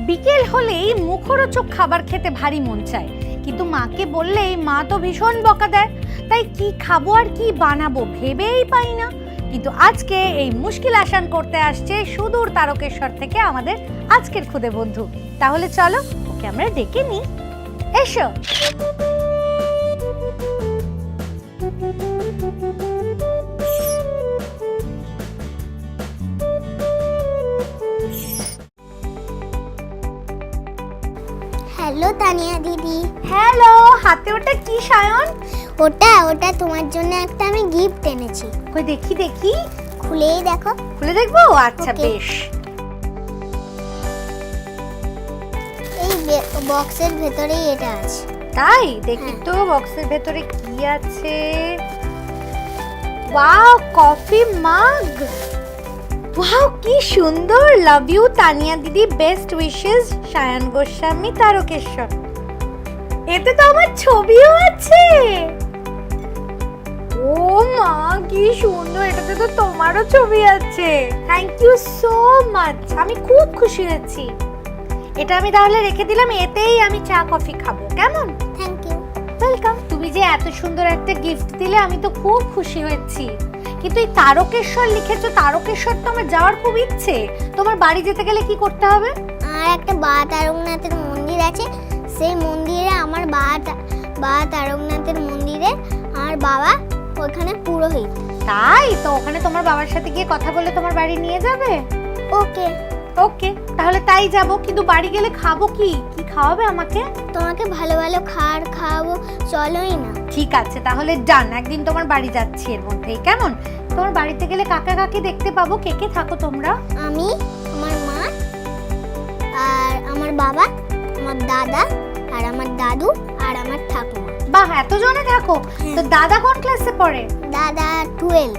বিকেল হলেই মুখরোচক খাবার খেতে ভারী মন চায়, কিন্তু মাকে বললেই মা তো ভীষণ বকা দেয়। তাই কি খাবো আর কি বানাবো ভেবেই পাই না। কিন্তু আজকে এই মুশকিল আসান করতে আসছে সুদূর তারকেশ্বর থেকে আমাদের আজকের খুদে বন্ধু। তাহলে চলো ওকে আমরা ডেকে নিই। এসো। হ্যালো তানিয়া দিদি। হ্যালো, হাতে ওটা কি সায়ন? ওটা তোমার জন্য একটা আমি গিফট এনেছি। কই দেখি দেখি। খুলেই দেখো। খুলে দেখবো? আচ্ছা বেশ। এই বক্সের ভেতরেই এটা আছে। তাই দেখি তো বক্সের ভেতরে কি আছে। ওয়াও, কফি মাগ। ওয়াও কি সুন্দর। লাভ ইউ তানিয়া দিদি, বেস্ট উইশেস সায়ন গোস্বামী, তারকেশ্বর। এতে তো আমার ছবিও আছে। ও মা কি সুন্দর, এটাতে তো তোমারও ছবি আছে। থ্যাংক ইউ সো মাচ, আমি খুব খুশি হয়েছি। এটা আমি তাহলে রেখে দিলাম, এতেই আমি চা কফি খাবো। কেমন? Thank you. ওয়েলকাম। তুমি যে এত সুন্দর একটা গিফট দিলে আমি তো খুব খুশি হয়েছি। কিন্তু এই তারকেশ্বর লিখেছো, তারকেশ্বর তো আমার যাওয়ার খুব ইচ্ছে। তোমার বাড়ি যেতে গেলে কি করতে হবে? আর একটা বাবা তারকনাথের মন্দির আছে, সেই মন্দিরে আমার বাবা তারকনাথের মন্দিরে আমার বাবা ওখানে পুরোহিত। তাই তো ওখানে তোমার বাবার সাথে গিয়ে কথা বলে তোমার বাড়ি নিয়ে যাবে? ওকে ওকে, তাহলে তাই যাব। কিন্তু বাড়ি গেলে খাবো কি? কি খাওয়াবে আমাকে? তোমাকে ভালো ভালো খাওয়াবো, চলোই না? ঠিক আছে তাহলে ডান, একদিন তোমার বাড়ি যাচ্ছি এর মধ্যেই। কেমন? তোমার বাড়িতে গেলে কাকা কাকি দেখতে পাবো। কে কে থাকো তোমরা? আমি, আমার মা, আর আমার বাবা, আমার দাদা, আর আমার দাদু, আর আমার ঠাকুমা। বাহ, এত জনে থাকো। তো দাদা কোন ক্লাসে পড়ে? দাদা 12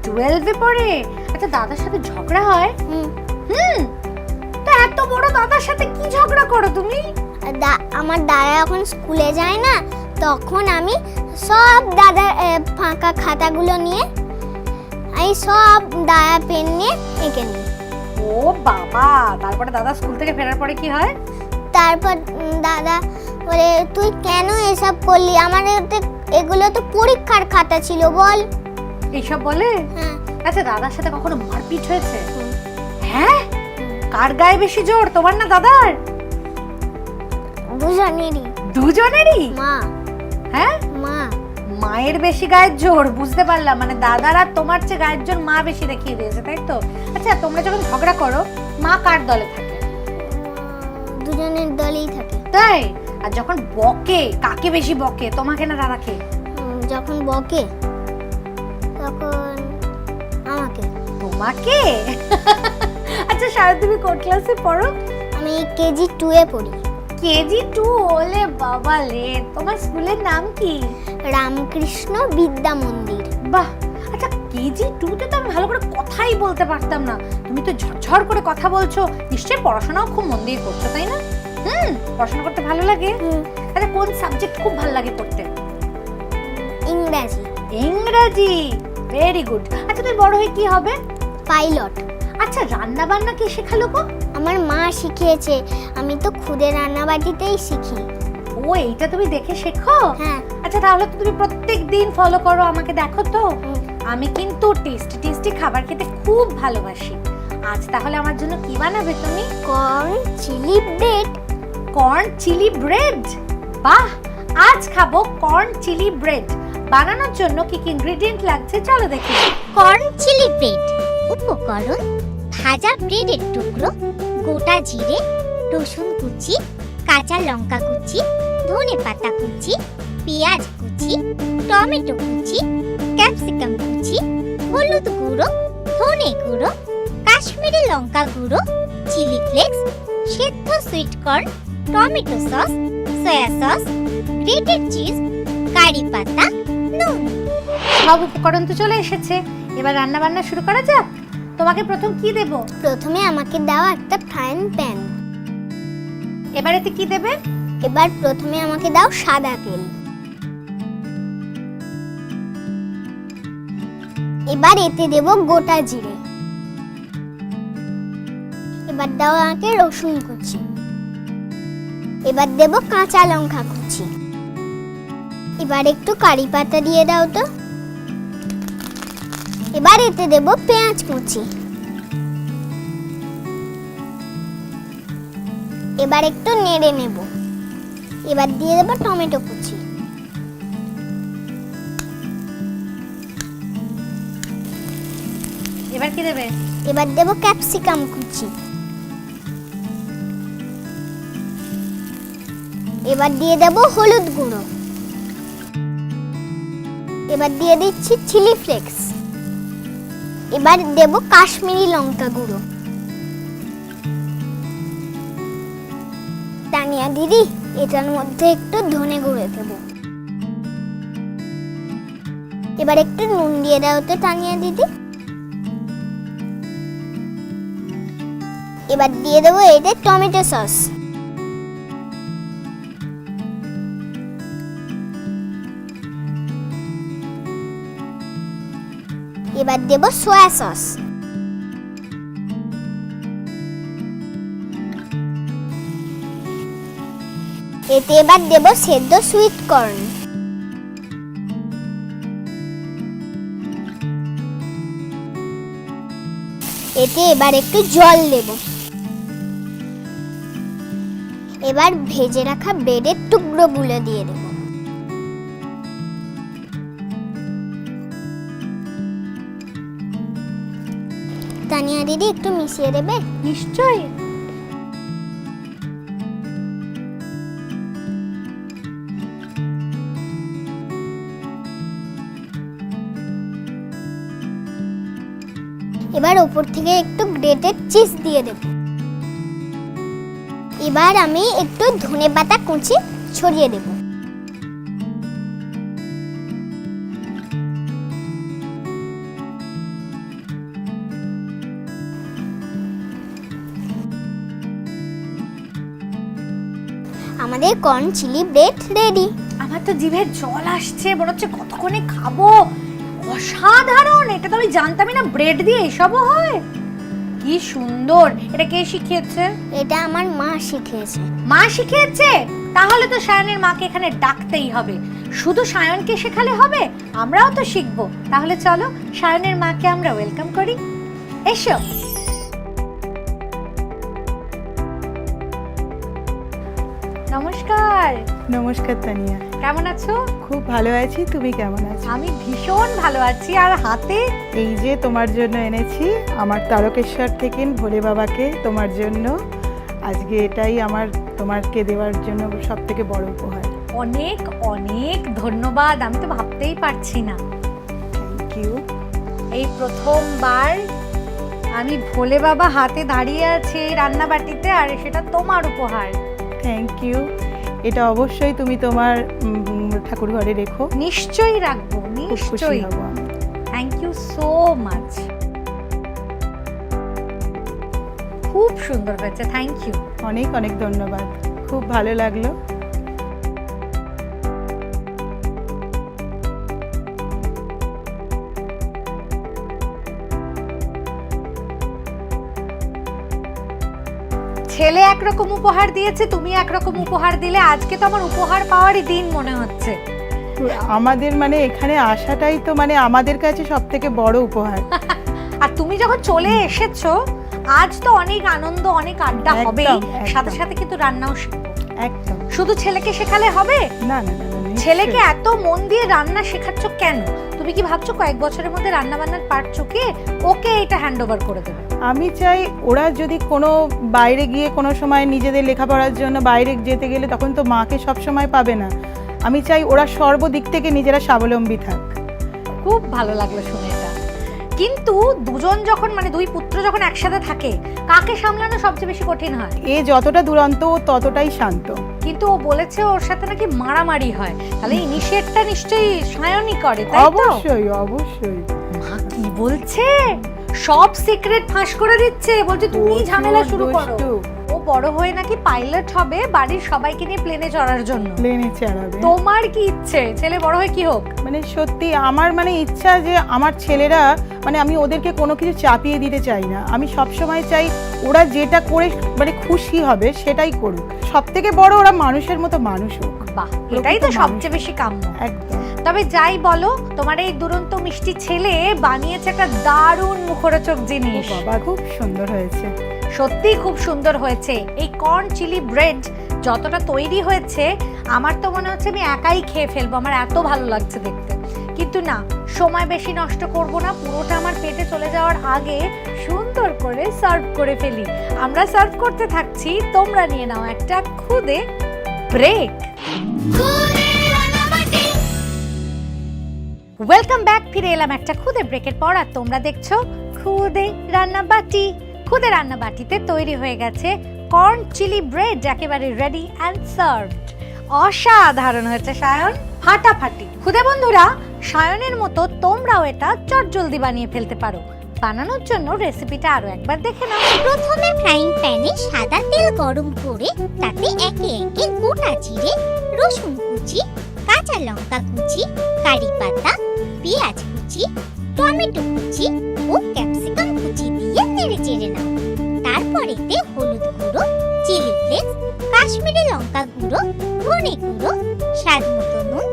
12 এ পড়ে। আচ্ছা, দাদার সাথে ঝগড়া হয়? হুম। তো এত বড় দাদার সাথে কি ঝগড়া করো তুমি? আমার দাদা যখন স্কুলে যায় না, তখন আমি সব দাদার ফাঁকা খাতাগুলো নিয়ে এই সব দাদা পেন নিয়ে এঁকে নিই। ও বাবা, তারপরে দাদা স্কুল থেকে ফেরার পরে কি হয়? তারপর দাদা বলে, তুই কেন এসব করলি? আমার এগুলো তো পরীক্ষার খাতা ছিল, বল। এইসব বলে? হ্যাঁ। আচ্ছা, দাদার সাথে কখনো মারপিট হয়েছে? হ্যাঁ। কার গায়ে বেশি জোর, তোমার না দাদার? দুজনেরই। দুজনেরই? মা। হ্যাঁ, মা। মায়ের বেশি গায়ের জোর, বুঝতে পারলাম। মানে দাদার আর তোমার চেয়ে গায়ের জোর মা বেশি দেখিয়ে দিয়েছে, তাই তো? আচ্ছা, তোমরা যখন ঝগড়া করো মা কার দলে থাকে? দুজনের দলেই থাকে। তাই? আর যখন বকে কাকে বেশি বকে, তোমাকে না দাদাকে? যখন বকে তখন আমাকে। তোমাকে? আচ্ছা সারা, তুমি কোন ক্লাসে পড়ো? আমি কেজি 2 এ পড়ি। কেজি 2? ওলে বাবা লে। তোমার স্কুলের নাম কি? রামকৃষ্ণ বিদ্যা মন্দির। বাহ। আচ্ছা, কেজি 2 তে তো আমি ভালো করে কথাই বলতে পারতাম না, তুমি তো ঝরঝর করে কথা বলছো। নিশ্চয়ই পড়াশোনাও খুব মন দিয়ে করছো, তাই না? পড়াশোনা করতে ভালো লাগে? আচ্ছা, কোন সাবজেক্ট খুব ভালো লাগে পড়তে? ইংরেজি। ইংরেজি, ভেরি গুড। আচ্ছা, তুমি বড় হয়ে কি হবে? পাইলট। আচ্ছা, রান্না বান্না কে শেখালো গো? আমার মা শিখিয়েছে, আমি তো খুদে রান্নাবাটিতেই শিখি। ও, এইটা তুমি দেখে শেখো? হ্যাঁ। আচ্ছা, তাহলে তো তুমি প্রত্যেক দিন ফলো করো, আমাকে দেখো তো। আমি কিন্তু টেস্টি খাবার খেতে খুব ভালোবাসি। আজ তাহলে আমার জন্য কি বানাবে তুমি? Corn chili bread. Corn chili bread? বাহ, আজ খাবো কর্ন চিলি ব্রেড। বানানোর জন্য কি কি ইনগ্রেডিয়েন্ট লাগছে চলো দেখি। কর্ন চিলি ব্রেড উপকরণ: ভাজা ব্রেডের টুকরো, গোটা জিরে, রসুন কুচি, কাঁচা লঙ্কা কুচি, ধনেপাতা কুচি, পেঁয়াজ কুচি, টমেটো কুচি, ক্যাপসিকাম কুচি, হলুদ গুঁড়ো, ধনে গুঁড়ো, কাশ্মীরি লঙ্কা গুঁড়ো, চিলি ফ্লেক্স, সেদ্ধ sweet corn, tomato sauce, soya sauce, grated cheese, curry পাতা, নুন। সব উপকরণ তো চলে এসেছে, এবার রান্না বান্না শুরু করা যাক। তোমাকে প্রথম কি দেব? প্রথমে আমাকে দাও একটা ফ্রাইং প্যান। এবারেতে কি দেবে? এবার প্রথমে আমাকে দাও সাদা তেল। এবার এতে দেব গোটা জিরে। এবার দাও আমাকে রসুন কুচি। এবার দেব কাঁচা লঙ্কা কুচি। এবার একটু কারি পাতা দিয়ে দাও তো। এবার এতে দেব পেঁয়াজ কুচি। এবার একটু নেড়ে নেব। এবার দিয়ে দেব টমেটো কুচি। এবার কি দেবে? এবার দেব ক্যাপসিকাম কুচি। এবার দিয়ে দেব হলুদ গুঁড়ো। এবার দিয়ে দিচ্ছি চিলি ফ্লেক্স। এবার দেব কাশ্মীরি লঙ্কা গুঁড়ো। তানিয়া দিদি, এটার মধ্যে একটু ধনে গুঁড়ো দেব। এবার একটু নুন দিয়ে দাও তো তানিয়া দিদি। এবার দিয়ে দেবো এতে টমেটো সস। এবার দেব সয়া সস। এতে এবার দেব সেদ্ধ সুইট কর্ন। এতে এবার একটু জল দেব। এবার ভেজে রাখা ব্রেডের টুকরোগুলো দিয়ে দেব। তানিয়া দিদি, একটু মিশিয়ে দেবে? নিশ্চয়ই। এবার উপর থেকে একটু গ্রেটেড চিজ দিয়ে দেব। এবার আমি একটু ধনেপাতা কুচি ছড়িয়ে দেব। আমাদের কর্ন চিলি ব্রেড রেডি। আমার তো জিভে জল আসছে, মনে হচ্ছে কতক্ষণে খাবো। অসাধারণ! এটা তো আমি জানতামই না ব্রেড দিয়ে এসবও হয়। কি সুন্দর! এটা কে শিখিয়েছে? এটা আমার মা শিখিয়েছে। মা শিখিয়েছে? তাহলে তো সায়নের মাকে এখানে ডাকতেই হবে। শুধু সায়নকে শেখালে হবে, আমরাও তো শিখবো। তাহলে চলো সায়নের মাকে আমরা ওয়েলকাম করি। এসো। নমস্কার। নমস্কার তানিয়া, কেমন আছো? খুব ভালো আছি। তুমি কেমন আছো? আমি ভীষণ ভালো আছি। আর হাতে এই যে তোমার জন্য এনেছি আমার তারকেশ্বর থেকে ভোলে বাবাকে তোমার জন্য। আজকে এটাই আমার তোমাকে দেওয়ার জন্য সব থেকে বড় উপহার। অনেক অনেক ধন্যবাদ। আমি তো ভাবতেই পারছি না। Thank you. এই প্রথমবার আমি ভোলে বাবা হাতে দাঁড়িয়ে আছে রান্নাবাটিতে, আর সেটা তোমার উপহার। Thank you. এটা অবশ্যই তুমি তোমার ঠাকুর ঘরে রেখো। নিশ্চয়ই রাখবো, খুব খুশি নিশ্চয়ই। হব আমি। Thank you so much. খুব সুন্দর হয়েছে, থ্যাংক ইউ। অনেক অনেক ধন্যবাদ, খুব ভালো লাগলো। ছেলে একরকম উপহার দিয়েছে, তুমি একরকম উপহার দিলে। আজকে তো আমার উপহার পাওয়ারই দিন মনে হচ্ছে। আমাদের মানে এখানে আসাটাই তো মানে আমাদের কাছে সব থেকে বড় উপহার। আর তুমি যখন চলে এসেছো, আজ তো অনেক আনন্দ, অনেক আড্ডা হবে, সাথে সাথে কিন্তু রান্নাও শিখবো। একদম। শুধু ছেলেকে শেখালে হবে? না না না, নিশ্চয়ই। ছেলেকে এত মন দিয়ে রান্না শেখাচ্ছ কেন? তুমি কি ভাবছো কয়েক বছরের মধ্যে রান্না বান্নার পার্ট চুকিয়ে ওকে এটা হ্যান্ড ওভার করে দেবে? আমি চাই ওরা যদি কোনো বাইরে গিয়ে কোনো সময় নিজেদের লেখাপড়ার জন্য বাইরে যেতে গেলে তখন তো মাকে সব সময় পাবে না। আমি চাই ওরা সর্বদিক থেকে নিজেরা স্বাবলম্বী থাক। খুব ভালো লাগলো শুনে এটা। কিন্তু দুজন যখন মানে দুই পুত্র যখন একসাথে থাকে, কাকে সামলানো সবচেয়ে বেশি কঠিন হয়? এ যতটা দুরন্ত ও ততটাই শান্ত। কিন্তু ও বলেছে ওর সাথে নাকি মারামারি হয়। তাহলে ইনিশিয়েটটা নিশ্চয়ই সায়নই করে, তাই তো? অবশ্যই অবশ্যই। মা কি বলছে? সব সিক্রেট ফাঁস করে দিচ্ছে, বলছে তুমি ঝামেলা শুরু করো। দুষ্টু। ও বড় হয়ে নাকি পাইলট হবে বাড়ির সবাইকে নিয়ে প্লেনে চড়ার জন্য। প্লেনে চড়াবে। তোমার কি ইচ্ছে ছেলে বড় হয়ে কি হোক? মানে সত্যি আমার মানে ইচ্ছা যে আমার ছেলেরা, মানে আমি ওদেরকে কোনো কিছু চাপিয়ে দিতে চাই না। আমি সব সময় চাই ওরা যেটা করে মানে খুশি হবে সেটাই করুক। সব থেকে বড় ওরা মানুষের মতো মানুষ হোক। বাহ, এটাই তো সবচেয়ে বেশি কাম্য। একদম। তবে যাই বলো, তোমার এই দুরন্ত মিষ্টি ছেলে বানিয়েছে একটা দারুণ মুখরোচক জিনিস। বাবা খুব সুন্দর হয়েছে, সত্যি খুব সুন্দর হয়েছে। এই কর্ন চিলি ব্রেড যতটা তৈরি হয়েছে আমার তো মনে হচ্ছে আমি একাই খেয়ে ফেলবো, আমার এত ভালো লাগছে দেখতে। কিন্তু না, সময় বেশি নষ্ট করব না, পুরোটা আমার পেটে চলে যাওয়ার আগে সুন্দর করে সার্ভ করে ফেলি। আমরা সার্ভ করতে থাকছি, তোমরা নিয়ে নাও একটা খুদে ব্রেক। ওয়েলকাম ব্যাক, ফিরে এলাম একটা খুদে ব্রেকের পর। আর তোমরা দেখছো খুদে রান্নাবাটি। খুদে রান্নাবাটিতে তৈরি হয়ে গেছে কর্ন চিলি ব্রেড, একেবারে রেডি অ্যান্ড সার্ভড। অসাধারণ হয়েছে সায়ন, ফাটাফাটি। খুদে বন্ধুরা, সায়নের মতো তোমরাও এটা চটজলদি বানিয়ে ফেলতে পারো। বানানোর জন্য রেসিপিটা আরো একবার দেখে নাও। প্রথমে ফ্রাইং প্যানে সাদা তেল গরম করে তাতে একে একে গোটা জিরে, রসুন কুচি, কাঁচা লঙ্কা কুচি, কারি পাতা, পেঁয়াজ কুচি, টমেটো কুচি ও ক্যাপসিকাম কুচি দিয়ে নেড়ে চেড়ে নাও। তারপর এতে হলুদ গুঁড়ো, চিলি ফ্লেক্স, কাশ্মীরি লঙ্কা গুঁড়ো, ধনে গুঁড়ো, স্বাদ মতো নুন,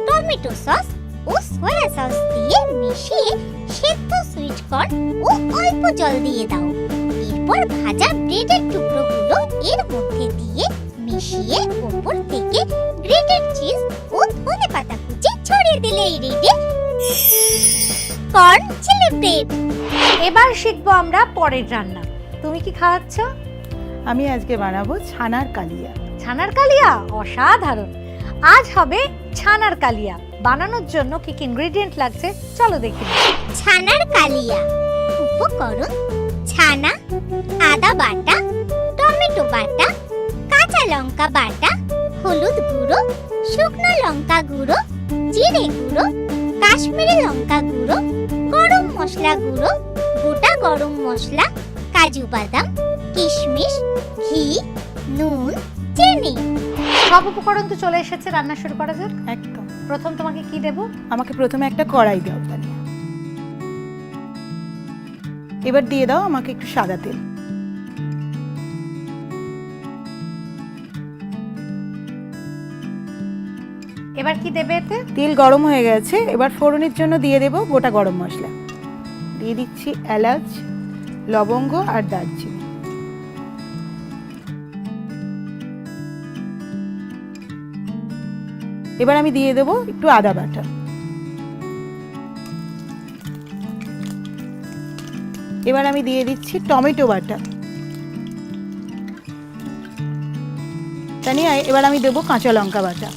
টমেটো সস ও সয়া সস দিয়ে মিশিয়ে সেদ্ধ সুইট কর্ন ও অল্প জল দিয়ে দাও। এরপর ভাজা ব্রেডের টুকরোগুলো এর মধ্যে দিয়ে মিশিয়ে উপর থেকে গ্রেটেড চিজ ও ধনেপাতা কুচি ছড়িয়ে দিলেই রেডি কর্ন চিলি ব্রেড। এবার শিখবো আমরা পরের রান্না। তুমি কি খাওয়াচ্ছ? আমি আজকে বানাবো ছানার কালিয়া। ছানার কালিয়া, অসাধারণ। আজ হবে ছানার কালিয়া। বানানোর জন্য কি কি ইনগ্রেডিয়েন্ট লাগছে চলো দেখি। ছানার কালিয়া উপকরণ: ছানা, আদা বাটা, টমেটো বাটা, কাঁচা লঙ্কা বাটা, হলুদ গুঁড়ো, শুকনো লঙ্কা গুঁড়ো, জিরে গুঁড়ো, কাশ্মীরি লঙ্কা গুঁড়ো, গরম মশলা গুঁড়ো, গোটা গরম মশলা, কাজু বাদাম, কিশমিশ, ঘি, নুন, চিনি। সব উপকরণ তো চলে এসেছে, রান্না শুরু করা যাক। একদম। প্রথম তোমাকে কি দেব? আমাকে প্রথমে একটা কড়াই দাও তানিয়া। এবার দিয়ে দাও আমাকে একটু সাদা তেল। এবার কি দেবে এতে? তেল গরম হয়ে গেছে, এবার ফোড়নের জন্য দিয়ে দেব গোটা গরম মশলা। দিয়ে দিচ্ছি এলাচ, লবঙ্গ আর দারচিনি। এবার আমি দিয়ে দেব একটু আদা বাটা। এবার আমি দিয়ে দিচ্ছি টমেটো বাটা। তানিয়া, এবার আমি দেব কাঁচা লঙ্কা বাটা।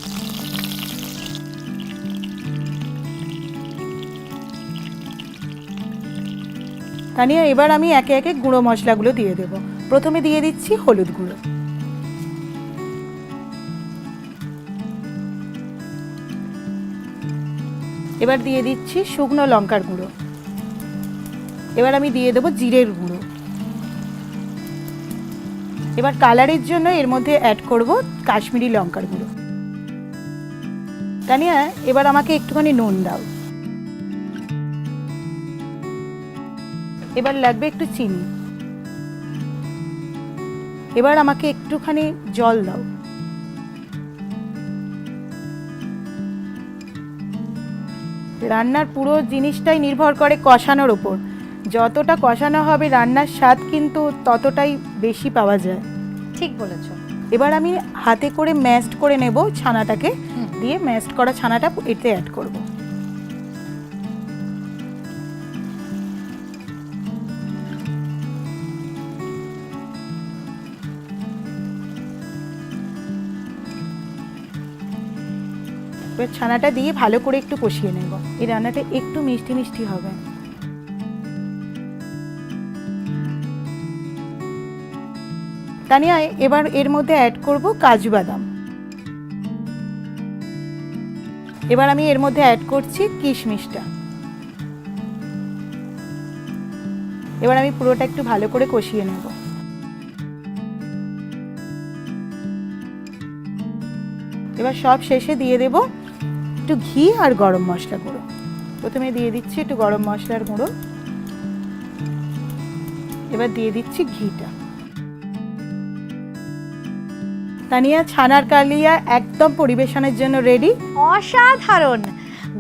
তানিয়া, এবার আমি একে একে গুঁড়ো মশলাগুলো দিয়ে দেব। প্রথমে দিয়ে দিচ্ছি হলুদ গুঁড়ো, এবার দিয়ে দিচ্ছি শুকনো লঙ্কার গুঁড়ো, এবার আমি দিয়ে দেবো জিরের গুঁড়ো। এবার কালারের জন্য এর মধ্যে অ্যাড করব কাশ্মীরি লঙ্কার গুঁড়ো। তানিয়া, এবার আমাকে একটুখানি নুন দাও। এবার লাগবে একটু চিনি। এবার আমাকে একটুখানি জল দাও। রান্নার পুরো জিনিসটাই নির্ভর করে কষানোর ওপর। যতটা কষানো হবে রান্নার স্বাদ কিন্তু ততটাই বেশি পাওয়া যায়। ঠিক বলেছো। এবার আমি হাতে করে ম্যাশড করে নেব ছানাটাকে, দিয়ে ম্যাশড করা ছানাটা এতে অ্যাড করব। এবার ছানাটা দিয়ে ভালো করে একটু কষিয়ে নেব। এই রান্নাটা একটু মিষ্টি মিষ্টি হবে। তানিয়া, এবার এর মধ্যে অ্যাড করব কাজু বাদাম। এবার আমি এর মধ্যে অ্যাড করছি কিশমিশটা। এবার আমি পুরোটা একটু ভালো করে কষিয়ে নেব। এবার সব শেষে দিয়ে দেব একটু ঘি আর গরম মশলা গুঁড়ো। প্রথমে দিয়ে দিচ্ছি একটু গরম মশলার গুঁড়ো, এবার দিয়ে দিচ্ছি ঘিটা। তানিয়া, ছানার কালিয়া একদম পরিবেশনের জন্য রেডি। অসাধারণ,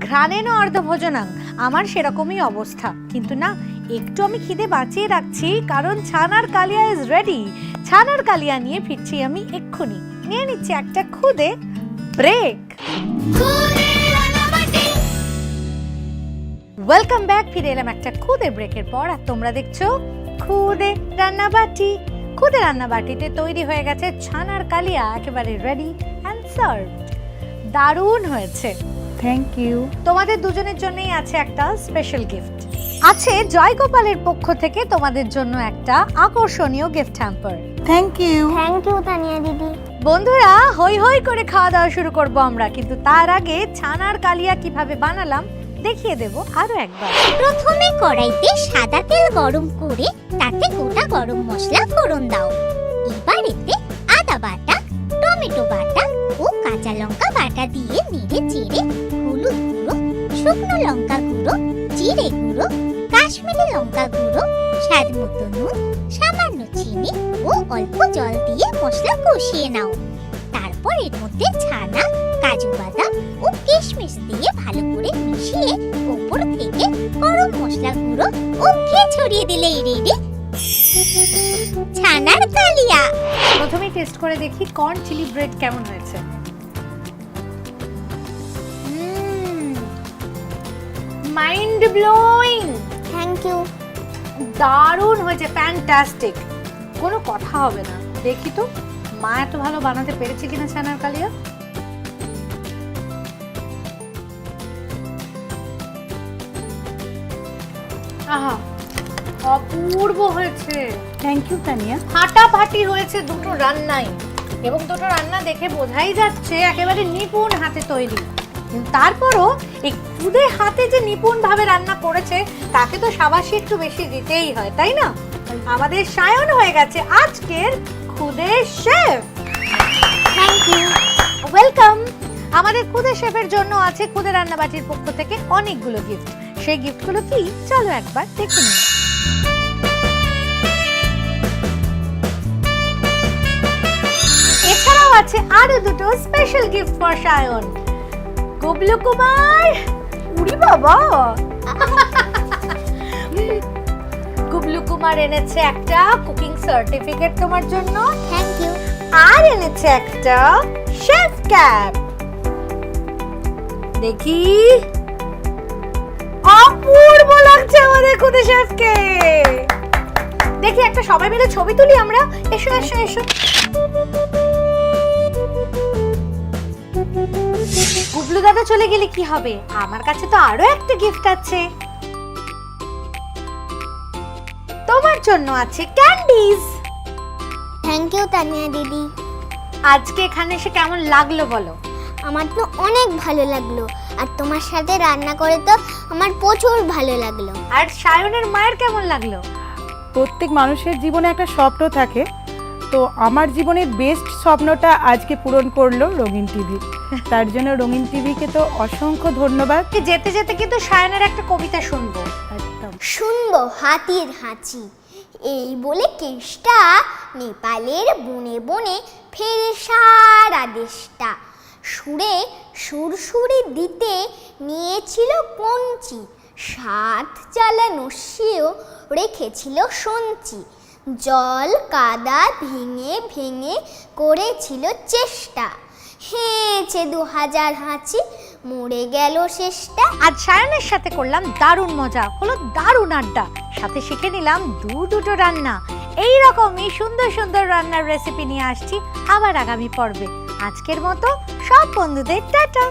ঘ্রাণেন অর্ধভোজনাং। আমার সেরকমই অবস্থা, কিন্তু না, একটু আমি খিদে বাঁচিয়ে রাখছি, কারণ ছানার কালিয়া ইজ রেডি। ছানার কালিয়া নিয়ে ফিরছি আমি এক্ষুনি। নিয়ে নিচ্ছি একটা খুদে ব্রেক। Welcome back. ফিরে এলাম একটা খুদে ব্রেকের পর, আর তোমরা দেখছো খুদে রান্নাবাটি। খুদে রান্নাবাটিতে তৈরি হয়ে গেছে ছানার কালিয়া, একেবারে রেডি অ্যান্ড সার্ভড। দারুণ হয়েছে। Thank you. তোমাদের দুজনের জন্যই আছে একটা স্পেশাল গিফট। আছে জয়গোপালের পক্ষ থেকে তোমাদের জন্য একটা আকর্ষণীয় gift hamper. Thank you. Thank you Tania দিদি। বন্ধুরা, হই হই করে খাওয়া দাওয়া শুরু করব আমরা, কিন্তু তার আগে ছানার কালিয়া কিভাবে বানালাম দেখিয়ে দেব আরো একবার। প্রথমে কড়াইতে সাদা তেল গরম করে তাতে গোটা গরম মশলা ফোড়ন দাও। এবার এতে আদা বাটা, টমেটো বাটা ও কাঁচা লঙ্কা বাটা দিয়ে নেড়ে চেড়ে হলুদ গুঁড়ো, শুকনো লঙ্কা গুঁড়ো, জিরে গুঁড়ো, কাশ্মীরি লঙ্কা গুঁড়ো, স্বাদ মতো নুন, সামান্য চিনি ও অল্প জল দিয়ে মশলা কষিয়ে নাও। তারপর এর মধ্যে ছানা, কাজু বাদাম ও কিশমিশ দিয়ে ভালো করে মিশিয়ে ওপর থেকে গরম মশলা গুঁড়ো ও ঘি ছড়িয়ে দিলেই রেডি ছানার কালিয়া। প্রথমে টেস্ট করে দেখি কর্ন চিলি ব্রেড কেমন হয়েছে। Mind blowing, thank you. দারুণ হয়েছে, ফ্যান্টাস্টিক, কোনো কথা হবে না। দেখি তো মা এত ভালো বানাতে পেরেছে কিনা ছানার কালিয়া। আহা, অপূর্ব হয়েছে। Thank you Tania. ফাটাফাটি হয়েছে দুটো রান্নাই, এবং দুটো রান্না দেখে বোঝাই যাচ্ছে একেবারে নিপুণ হাতে তৈরি। কিন্তু তারপরও এই খুদে হাতে যে নিপুণ ভাবে রান্না করেছে তাকে তো সাবাসী একটু বেশি দিতেই হয়, তাই না? আমাদের সায়ন হয়ে গেছে আজকের খুদে শেফ। Thank you. ওয়েলকাম। আমাদের খুদে শেফের জন্য আছে খুদে রান্নাবাটির পক্ষ থেকে অনেকগুলো গিফট। সেই গিফটগুলো কি, চলো একবার দেখে নিই। এছাড়াও আছে আরো দুটো special gift for Sayan. Gublu Kumar, উড়ি বাবা, গুবলু কুমার এনেছে একটা কুকিং সার্টিফিকেট তোমার জন্য। Thank you. আর এনেছে একটা শেফ ক্যাপ। দেখি, অপূর্ব লাগছে আমাদের খুদে শেফকে। দেখি একটা সবাই মিলে ছবি তুলি আমরা। এসো এসো এসো। গুবলু দাদা চলে গেলে কি হবে, আমার কাছে তো আরো একটা গিফট আছে। তোমার জন্য আছে ক্যান্ডিজ। থ্যাংক ইউ তানিয়া দিদি। আজকে এখানে এসে কেমন লাগলো বলো? আমার তো অনেক ভালো লাগলো, আর তোমার সাথে রান্না করে তো আমার প্রচুর ভালো লাগলো। আর সায়নের মায়ের কেমন লাগলো? প্রত্যেক মানুষের জীবনে একটা স্বপ্ন থাকে, তো আমার জীবনের বেস্ট স্বপ্নটা আজকে পূরণ করলো রঙিন টিভি। তার জন্য রঙিন টিভিকে তো অসংখ্য ধন্যবাদ। যেতে যেতে কিন্তু সায়নের একটা কবিতা শুনবো। একদম শুনবো হাতির হাঁচি, এই বলে কেষ্টা নেপালের বনে বনে ফেরে সারা দেশটা। সুরে সুরসুরি দিতে নিয়েছিল পঞ্চি, সাত জ্বালা নস্যেও রেখেছিল সঞ্চি। জল কাদা ভেঙে ভেঙে করেছিল চেষ্টা, হেঁচে 2000 হাঁচি মরে গেল শেষটা। আজ সায়নের সাথে করলাম দারুণ মজা, হলো দারুণ আড্ডা, সাথে শিখে নিলাম দুটো রান্না। এই রকমই সুন্দর সুন্দর রান্নার রেসিপি নিয়ে আসছি আবার আগামী পর্বে। আজকের মতো সব বন্ধুদের টাটা।